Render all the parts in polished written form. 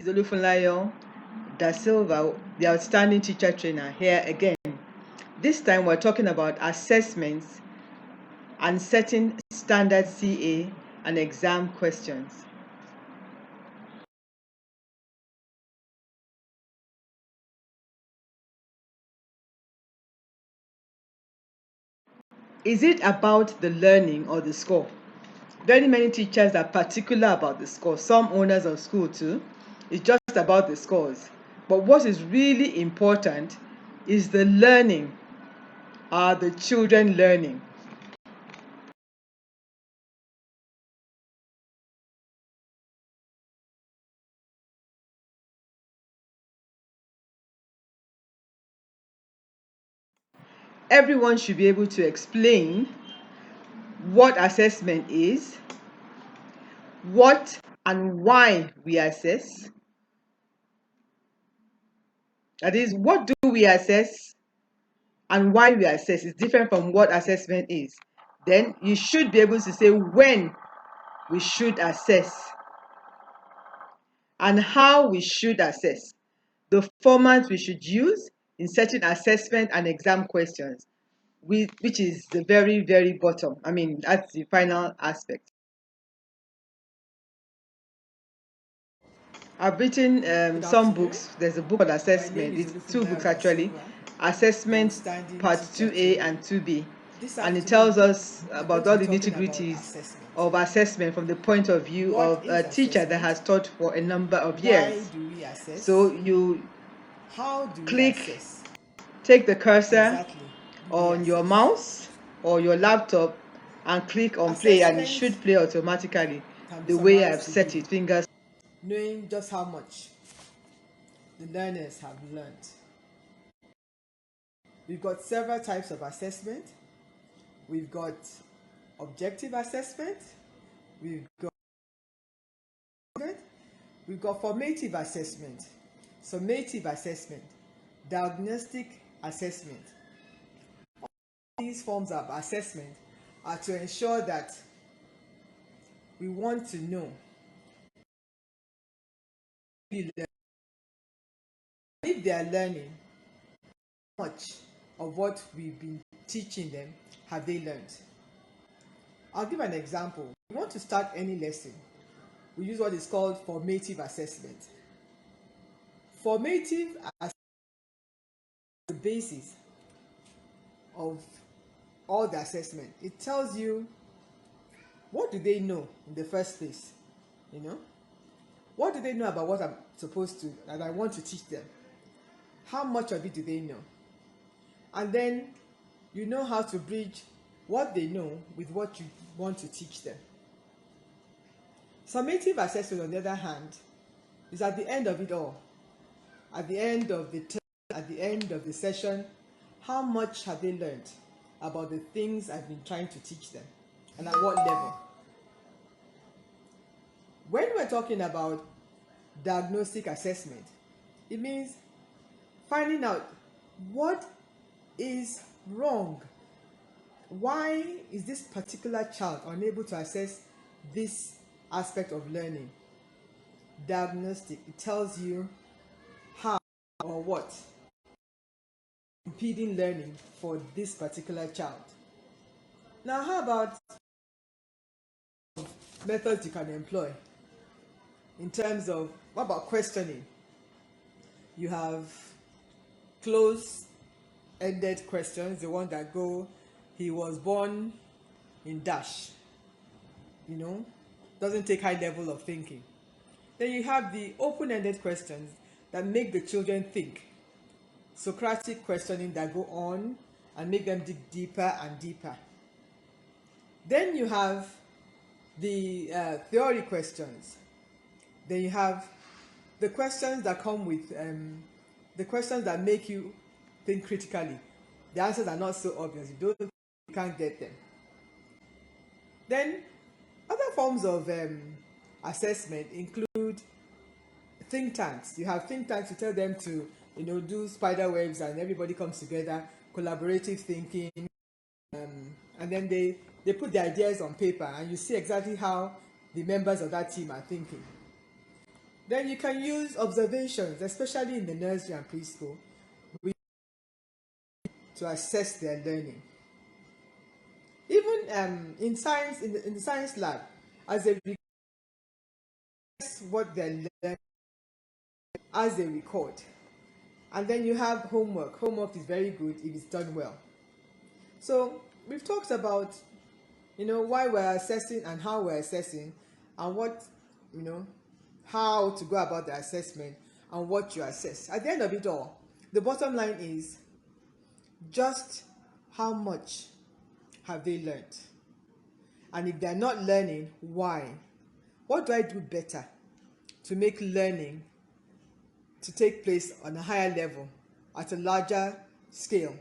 Olufunlayo Da Silva, the outstanding teacher trainer, here again. This time we're talking about assessments and setting standard CA and exam questions. Is it about the learning or the score? Very many teachers are particular about the score. Some owners of school too. It's just about the scores. But what is really important is the learning. Are the children learning? Everyone should be able to explain what assessment is, what and why we assess. That is, what do we assess and why we assess is different from what assessment is. Then you should be able to say when we should assess and how we should assess, the format we should use in setting assessment and exam questions, which is the very, very bottom. I mean, that's the final aspect. I've written some books. There's a book called Assessment. It's two books actually. Assessment Part 2A and 2B. And it tells us about all the nitty-gritties of assessment from the point of view of a teacher that has taught for a number of years. So you click, take the cursor on your mouse or your laptop and click on play, and it should play automatically the way I've set it. Fingers. Knowing just how much the learners have learned. We've got several types of assessment. We've got objective assessment. We've got formative assessment, summative assessment, diagnostic assessment. All these forms of assessment are to ensure that we want to know if they are learning, how much of what we've been teaching them have they learned. I'll give an example. We want to start any lesson. We use what is called formative assessment. Formative assessment is the basis of all the assessment. It tells you what do they know in the first place, what do they know about what I'm supposed to, and I want to teach them. How much of it do they know? And then you know how to bridge what they know with what you want to teach them. Summative assessment, on the other hand, is at the end of it all. At the end of the term, at the end of the session, how much have they learned about the things I've been trying to teach them, and at what level? When we're talking about diagnostic assessment, it means finding out what is wrong. Why is this particular child unable to assess this aspect of learning? Diagnostic, it tells you how or what impeding learning for this particular child. Now, how about methods you can employ in terms of, what about questioning? You have close-ended questions, the one that go, he was born in dash, doesn't take high level of thinking. Then you have the open-ended questions that make the children think. Socratic questioning that go on and make them dig deeper and deeper. Then you have the theory questions. Then you have the questions that come with the questions that make you think critically. The answers are not so obvious. You can't get them. Then other forms of assessment include think tanks. You have think tanks, you tell them to do spider webs, and everybody comes together, collaborative thinking, and then they put the ideas on paper, and you see exactly how the members of that team are thinking. Then you can use observations, especially in the nursery and preschool, to assess their learning. Even in science, in the science lab, as they record what they're learning, as they record. And then you have homework. Homework is very good if it's done well. So we've talked about, why we're assessing and how we're assessing, and what, how to go about the assessment and what you assess. At the end of it all, the bottom line is just how much have they learned? And if they're not learning, why? What do I do better to make learning to take place on a higher level, at a larger scale,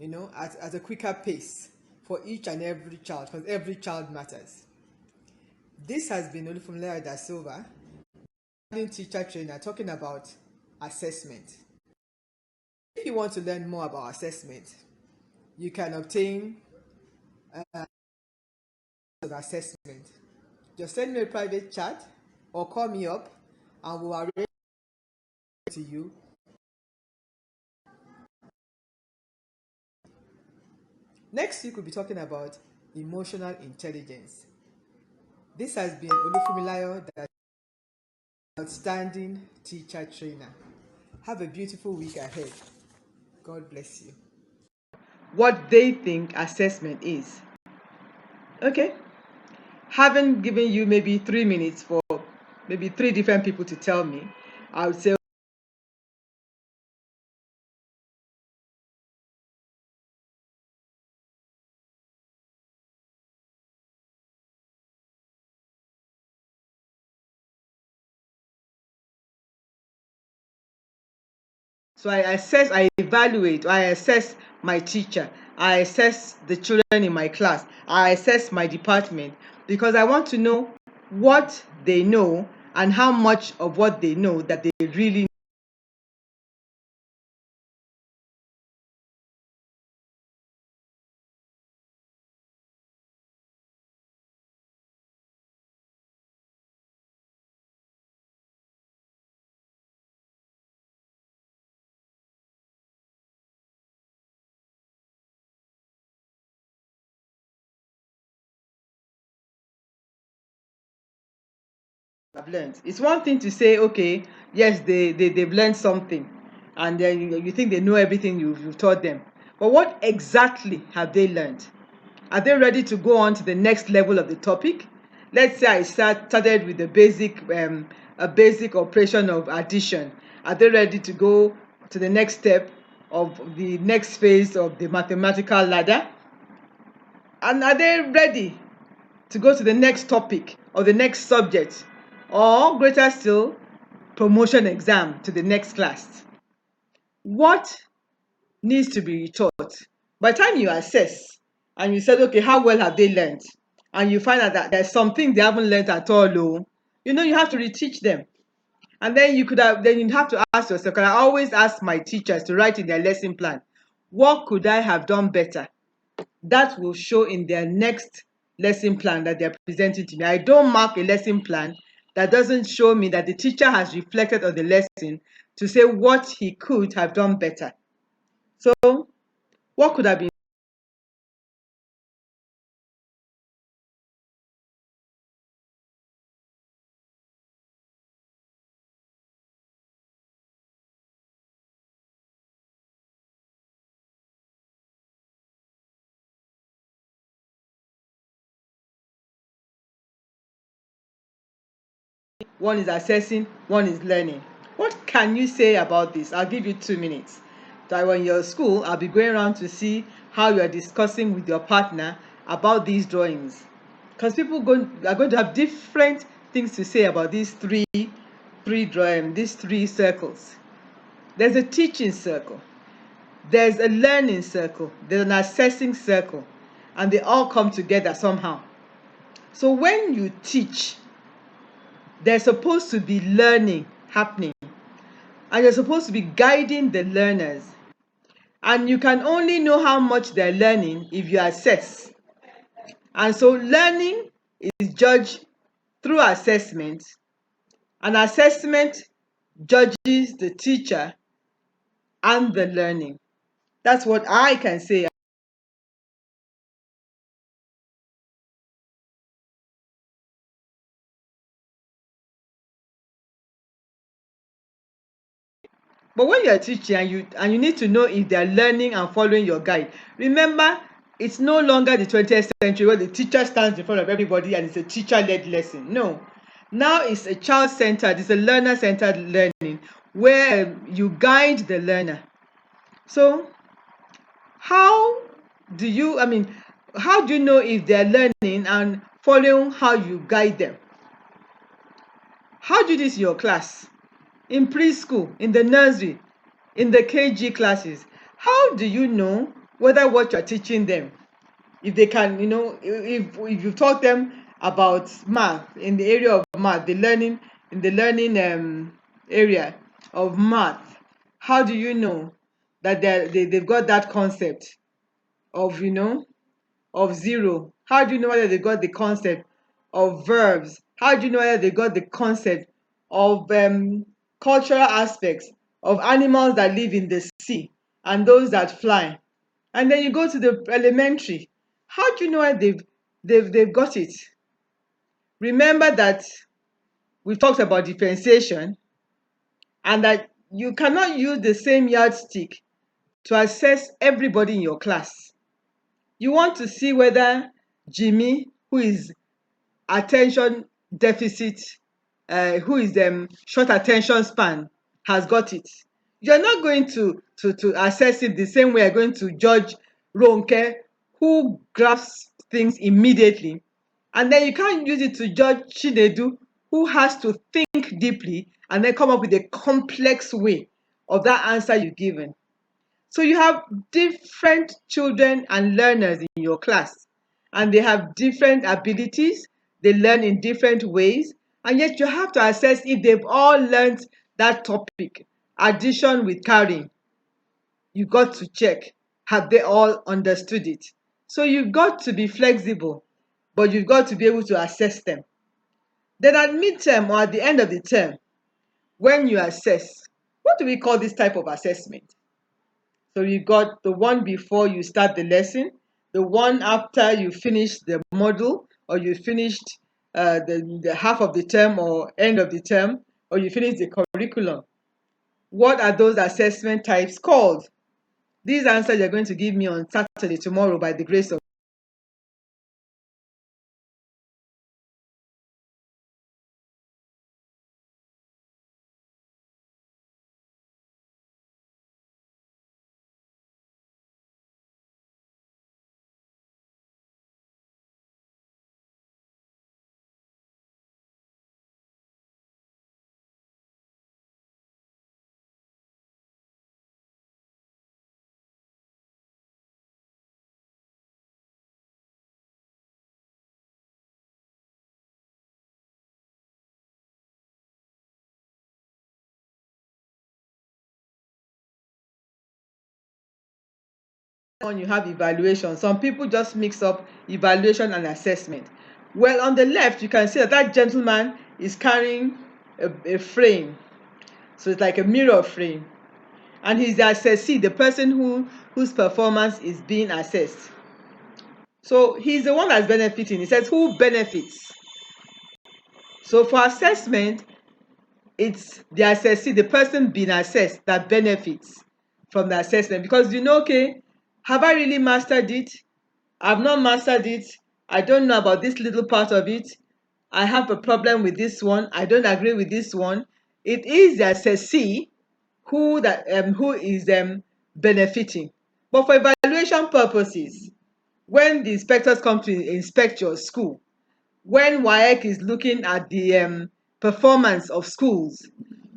at a quicker pace for each and every child, because every child matters. This has been Olufumilaya Da Silva, teacher trainer, talking about assessment. If you want to learn more about assessment, you can obtain of assessment. Just send me a private chat or call me up and we'll arrange to you. Next week we'll be talking about emotional intelligence. This has been Olufumilaya, the outstanding teacher trainer. Have a beautiful week ahead. God bless you. What they think assessment is. Okay? Having given you maybe 3 minutes for maybe 3 different people to tell me, I would say so I assess, I evaluate, I assess my teacher, I assess the children in my class, I assess my department, because I want to know what they know and how much of what they know that they really have learned. It's one thing to say, okay, yes, they've learned something, and then you think they know everything you've taught them. But what exactly have they learned? Are they ready to go on to the next level of the topic? Let's say I started with the a basic operation of addition. Are they ready to go to the next step of the next phase of the mathematical ladder? And are they ready to go to the next topic or the next subject, or greater still, promotion exam to the next class? What needs to be taught? By the time you assess and you said, okay, how well have they learned? And you find out that there's something they haven't learned at all, oh, you have to reteach them. And then you have to ask yourself, can I always ask my teachers to write in their lesson plan, what could I have done better? That will show in their next lesson plan that they're presenting to me. I don't mark a lesson plan that doesn't show me that the teacher has reflected on the lesson to say what he could have done better. So, what could have been? One is assessing, one is learning. What can you say about this? I'll give you 2 minutes. That when you're at school, I'll be going around to see how you're discussing with your partner about these drawings. Because people are going to have different things to say about these three circles. There's a teaching circle, there's a learning circle, there's an assessing circle, and they all come together somehow. So when you teach, there's supposed to be learning happening, and you're supposed to be guiding the learners. And you can only know how much they're learning if you assess. And so learning is judged through assessment, An assessment judges the teacher and the learning. That's what I can say. But when you're teaching and you need to know if they're learning and following your guide, remember, it's no longer the 20th century where the teacher stands in front of everybody and it's a teacher-led lesson. No. Now it's a child-centered, it's a learner-centered learning where you guide the learner. So how how do you know if they're learning and following how you guide them? How do you do this in your class? In preschool, in the nursery, in the KG classes? How do you know whether what you're teaching them, if they can, if you taught them about math, in the area of math, in the learning area of math, how do you know that they've got that concept of, of zero? How do you know whether they got the concept of verbs? How do you know whether they got the concept of cultural aspects of animals that live in the sea and those that fly? And then you go to the elementary. How do you know whether they've got it? Remember that we talked about differentiation and that you cannot use the same yardstick to assess everybody in your class. You want to see whether Jimmy, who is attention deficit, who is short attention span, has got it. You're not going to assess it the same way you're going to judge Ronke, who grasps things immediately. And then you can't use it to judge Chinedu, who has to think deeply and then come up with a complex way of that answer you've given. So you have different children and learners in your class, and they have different abilities, they learn in different ways, and yet you have to assess if they've all learned that topic. Addition with carrying, you got to check, have they all understood it? So you've got to be flexible, but you've got to be able to assess them. Then at midterm or at the end of the term, when you assess, what do we call this type of assessment? So you got the one before you start the lesson, the one after you finish the module, or you finished the half of the term or end of the term, or you finish the curriculum. What are those assessment types called? These answers you're going to give me on Saturday, tomorrow, by the grace of when you have evaluation. Some people just mix up evaluation and assessment. Well, on the left, you can see that gentleman is carrying a frame. So it's like a mirror frame. And he's the assessee, the person whose performance is being assessed. So he's the one that's benefiting. He says, who benefits? So for assessment, it's the assessee, the person being assessed, that benefits from the assessment. Because okay, have I really mastered it? I've not mastered it. I don't know about this little part of it. I have a problem with this one. I don't agree with this one. It is the assessee who is benefiting. But for evaluation purposes, when the inspectors come to inspect your school, when WAEC is looking at the performance of schools,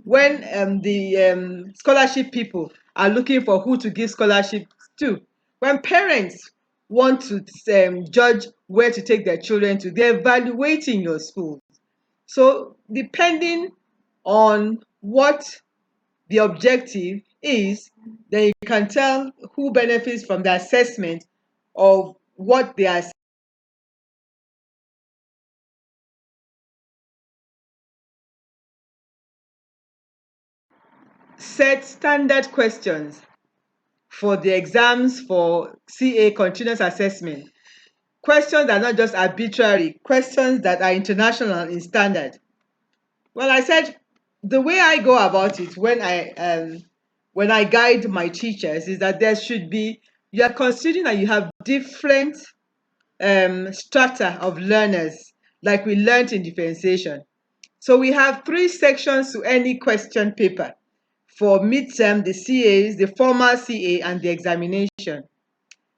when the scholarship people are looking for who to give scholarships to, when parents want to judge where to take their children to, they're evaluating your school. So depending on what the objective is, then you can tell who benefits from the assessment of what they are set standard questions for the exams for CA continuous assessment. Questions that are not just arbitrary, questions that are international in standard. Well, I said the way I go about it when I guide my teachers is that there should be, you are considering that you have different strata of learners, like we learned in differentiation. So we have 3 sections to any question paper for midterm, the CAs, the formal CA, and the examination.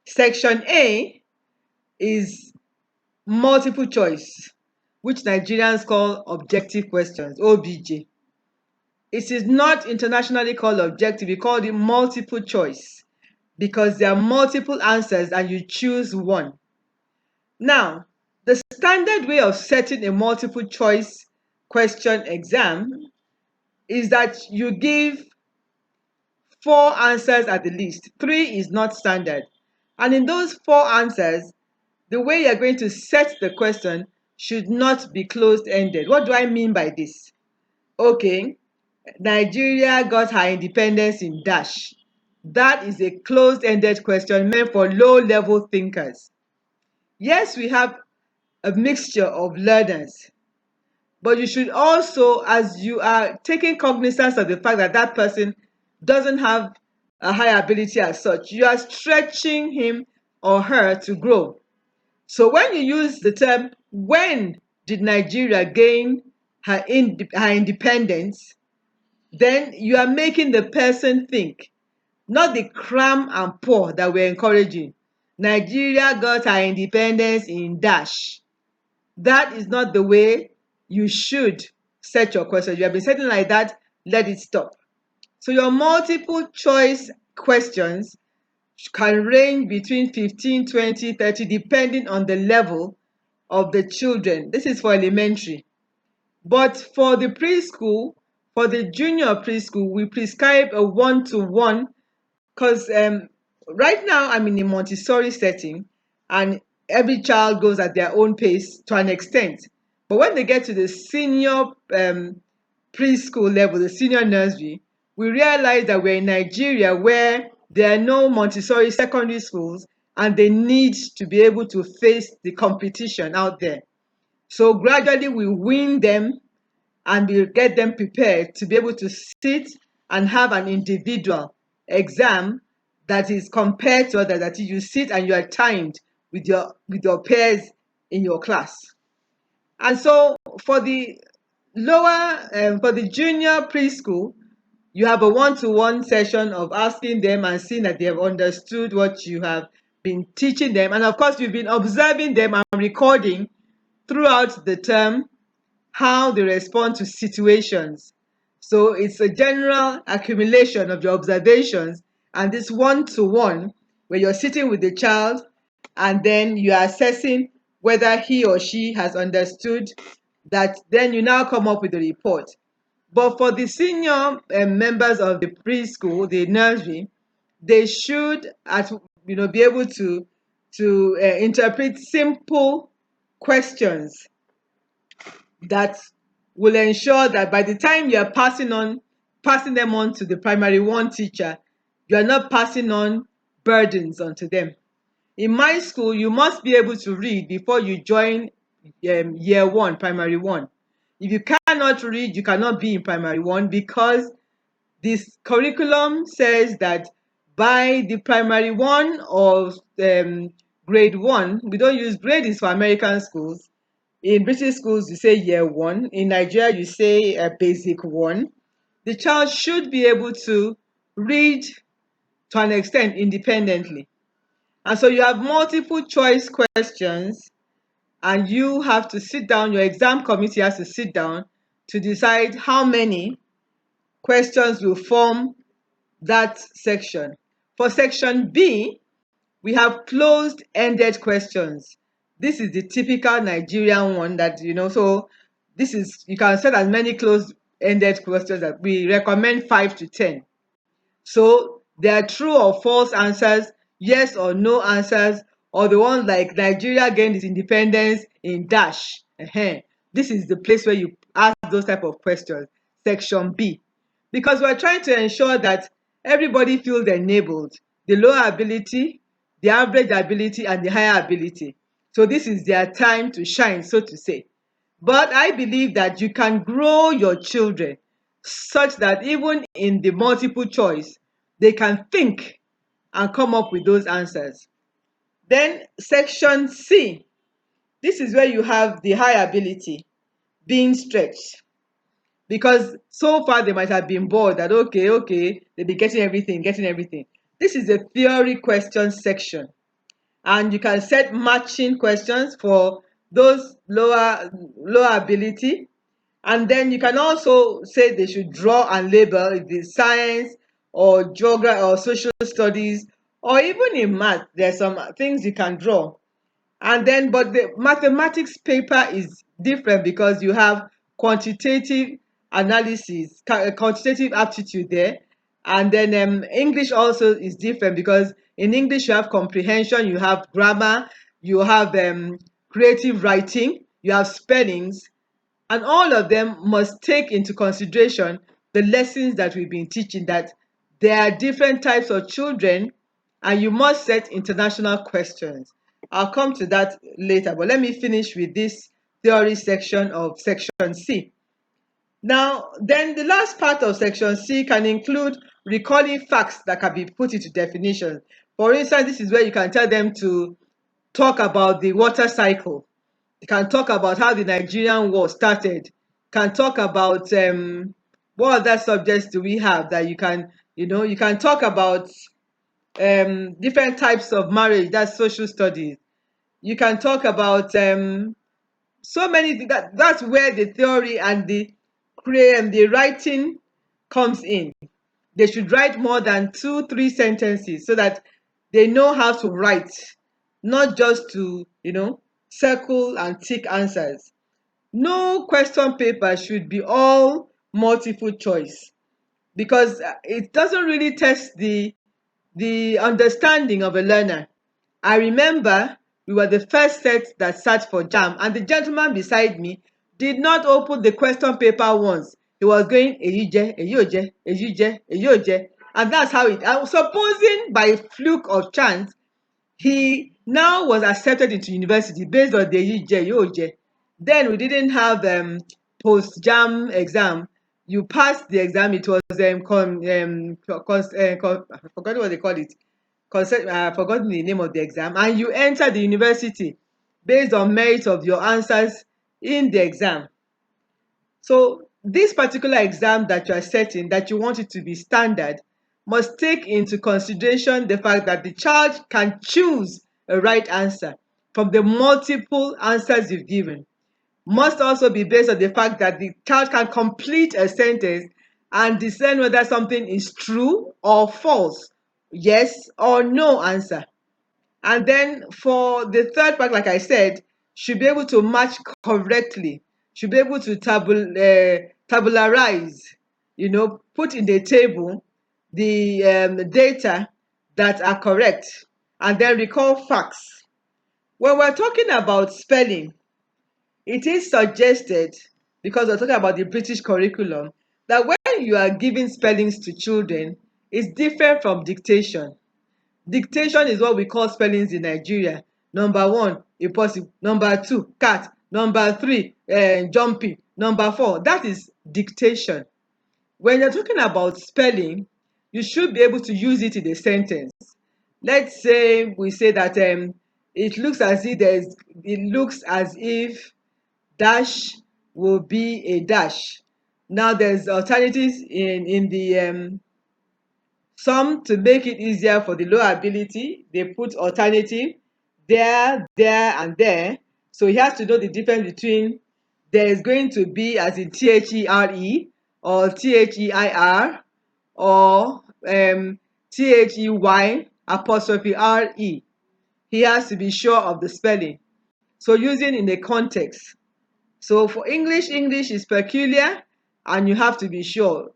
Section A is multiple choice, which Nigerians call objective questions, OBJ. It is not internationally called objective, we call it multiple choice because there are multiple answers and you choose one. Now, the standard way of setting a multiple choice question exam is that you give 4 answers at the least. 3 is not standard. And in those 4 answers, the way you're going to set the question should not be closed-ended. What do I mean by this? Okay, Nigeria got her independence in dash. That is a closed-ended question meant for low-level thinkers. Yes, we have a mixture of learners, but you should also, as you are taking cognizance of the fact that that person doesn't have a high ability as such, you are stretching him or her to grow. So when you use the term, when did Nigeria gain her independence, then you are making the person think, not the cram and pour that we're encouraging. Nigeria got her independence in dash. That is not the way you should set your question. You have been setting like that, let it stop. So your multiple choice questions can range between 15, 20, 30, depending on the level of the children. This is for elementary. But for the preschool, for the junior preschool, we prescribe a one-to-one because right now I'm in a Montessori setting and every child goes at their own pace to an extent. But when they get to the senior preschool level, the senior nursery, we realize that we're in Nigeria where there are no Montessori secondary schools and they need to be able to face the competition out there. So gradually we win them and we get them prepared to be able to sit and have an individual exam that is compared to others, that you sit and you are timed with your peers in your class. And so for the for the junior preschool, you have a one-to-one session of asking them and seeing that they have understood what you have been teaching them. And of course, you've been observing them and recording throughout the term how they respond to situations. So it's a general accumulation of your observations and this one-to-one where you're sitting with the child and then you are assessing whether he or she has understood that, then you now come up with a report. But for the senior members of the preschool, the nursery, they should be able to interpret simple questions that will ensure that by the time you're passing them on to the primary 1 teacher, you're not passing on burdens onto them. In my school, you must be able to read before you join year 1, primary 1. If you cannot read, you cannot be in primary 1 because this curriculum says that by the primary 1 or grade 1, we don't use grade is for American schools. In British schools, you say year 1. In Nigeria, you say basic 1. The child should be able to read to an extent independently. And so you have multiple choice questions and you have to sit down, your exam committee has to sit down to decide how many questions will form that section. For section B, we have closed-ended questions. This is the typical Nigerian one that, so this is, you can set as many closed-ended questions that we recommend 5 to 10. So there are true or false answers, yes or no answers, or the ones like Nigeria gained its independence in dash. This is the place where you ask those type of questions. Section B. because we're trying to ensure that everybody feels enabled, the lower ability, the average ability, and the higher ability. So this is their time to shine, so to say. But I believe that you can grow your children such that even in the multiple choice, they can think and come up with those answers. Then section C, this is where you have the high ability being stretched, because so far they might have been bored that okay, they'll be getting everything. This is a theory question section, and you can set matching questions for those lower ability. And then you can also say they should draw and label if it's science or geography or social studies, or even in math there's some things you can draw. And then, but the mathematics paper is different because you have quantitative analysis, quantitative aptitude there. And then English also is different because in English you have comprehension, you have grammar, you have creative writing, you have spellings, and all of them must take into consideration the lessons that we've been teaching, that there are different types of children and you must set international questions. I'll come to that later, but let me finish with this theory section of section C. Now, then the last part of section C can include recalling facts that can be put into definitions. For instance, this is where you can tell them to talk about the water cycle. You can talk about how the Nigerian war started. Can talk about what other subjects do we have that you can talk about different types of marriage. That's social studies. You can talk about so many things. That's where the theory and the writing comes in. They should write more than 2-3 sentences so that they know how to write, not just to circle and tick answers. No question paper should be all multiple choice, because it doesn't really test the understanding of a learner. I remember we were the first set that sat for JAM, and the gentleman beside me did not open the question paper once. He was going eyije, eyoje, eyije, eyoje, and that's how it. I was supposing by fluke of chance he now was accepted into university based on the eyije, eyoje. Then we didn't have post JAM exam. You passed the exam. It was I forgot what they call it. I've forgotten the name of the exam, and you enter the university based on merit of your answers in the exam. So this particular exam that you are setting, that you want it to be standard, must take into consideration the fact that the child can choose a right answer from the multiple answers you've given. Must also be based on the fact that the child can complete a sentence and discern whether something is true or false, yes or no answer. And then for the third part, like I said, should be able to match correctly, should be able to tabularize, put in the table the data that are correct, and then recall facts. When we're talking about spelling, it is suggested, because we're talking about the British curriculum, that when you are giving spellings to children, it's different from dictation. Dictation is what we call spellings in Nigeria. Number 1, impossible. Number 2, cat. Number 3, jumping. Number 4, that is dictation. When you're talking about spelling, you should be able to use it in a sentence. Let's say we say that it looks as if dash will be a dash. Now there's alternatives in the some, to make it easier for the low ability, they put alternative there, and there. So he has to know the difference between there is going to be as in THERE or THEIR or THEY apostrophe RE. He has to be sure of the spelling. So using in a context. So for English is peculiar and you have to be sure.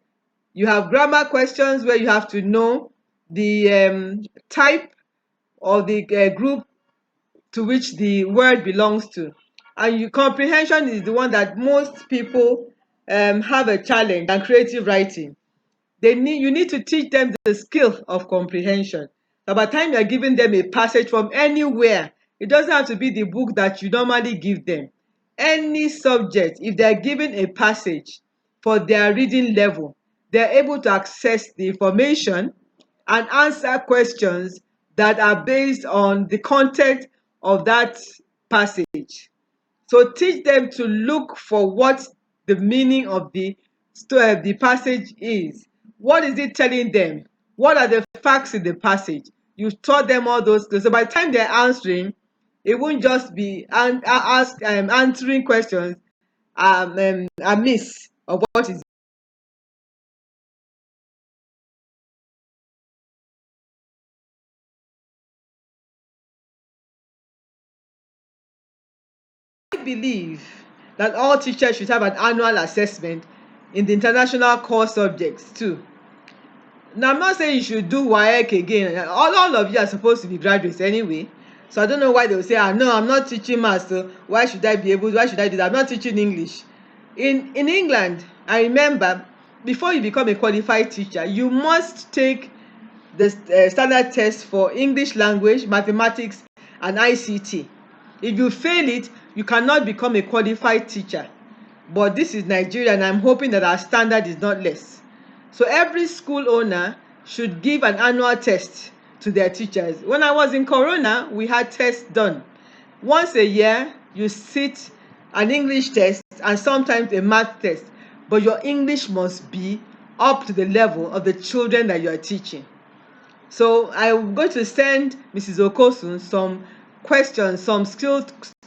You have grammar questions where you have to know the type or the group to which the word belongs to. And comprehension is the one that most people have a challenge, and creative writing. You need to teach them the skill of comprehension. So by the time you're giving them a passage from anywhere, it doesn't have to be the book that you normally give them. Any subject, if they're given a passage for their reading level, they're able to access the information and answer questions that are based on the content of that passage. So teach them to look for what the meaning of the passage is. What is it telling them? What are the facts in the passage? You taught them all those things. So by the time they're answering, it won't just be answering questions amiss of what is. I believe that all teachers should have an annual assessment in the international core subjects too. Now, I'm not saying you should do WAEC again. All of you are supposed to be graduates anyway. So I don't know why they will say, no, I'm not teaching maths, so why should I do that? I'm not teaching English. In England, I remember, before you become a qualified teacher, you must take the standard test for English language, mathematics, and ICT. If you fail it, you cannot become a qualified teacher. But this is Nigeria, and I'm hoping that our standard is not less. So every school owner should give an annual test to their teachers. When I was in Corona, we had tests done. Once a year, you sit an English test and sometimes a math test. But your English must be up to the level of the children that you are teaching. So I'm going to send Mrs. Okosun some questions, some skill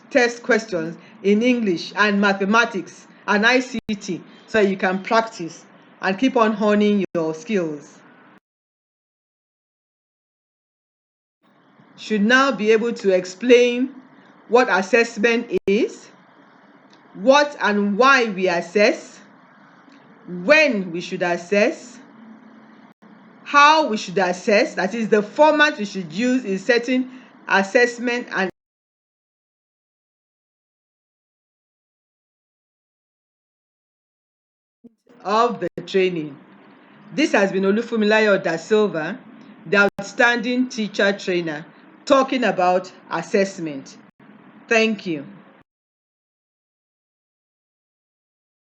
test questions in English and mathematics and ICT so you can practice and keep on honing your skills. Should now be able to explain what assessment is, what and why we assess, when we should assess, how we should assess, that is the format we should use in setting assessment and of the training. This has been Olufumilayo Da Silva, the outstanding teacher trainer, talking about assessment. Thank you.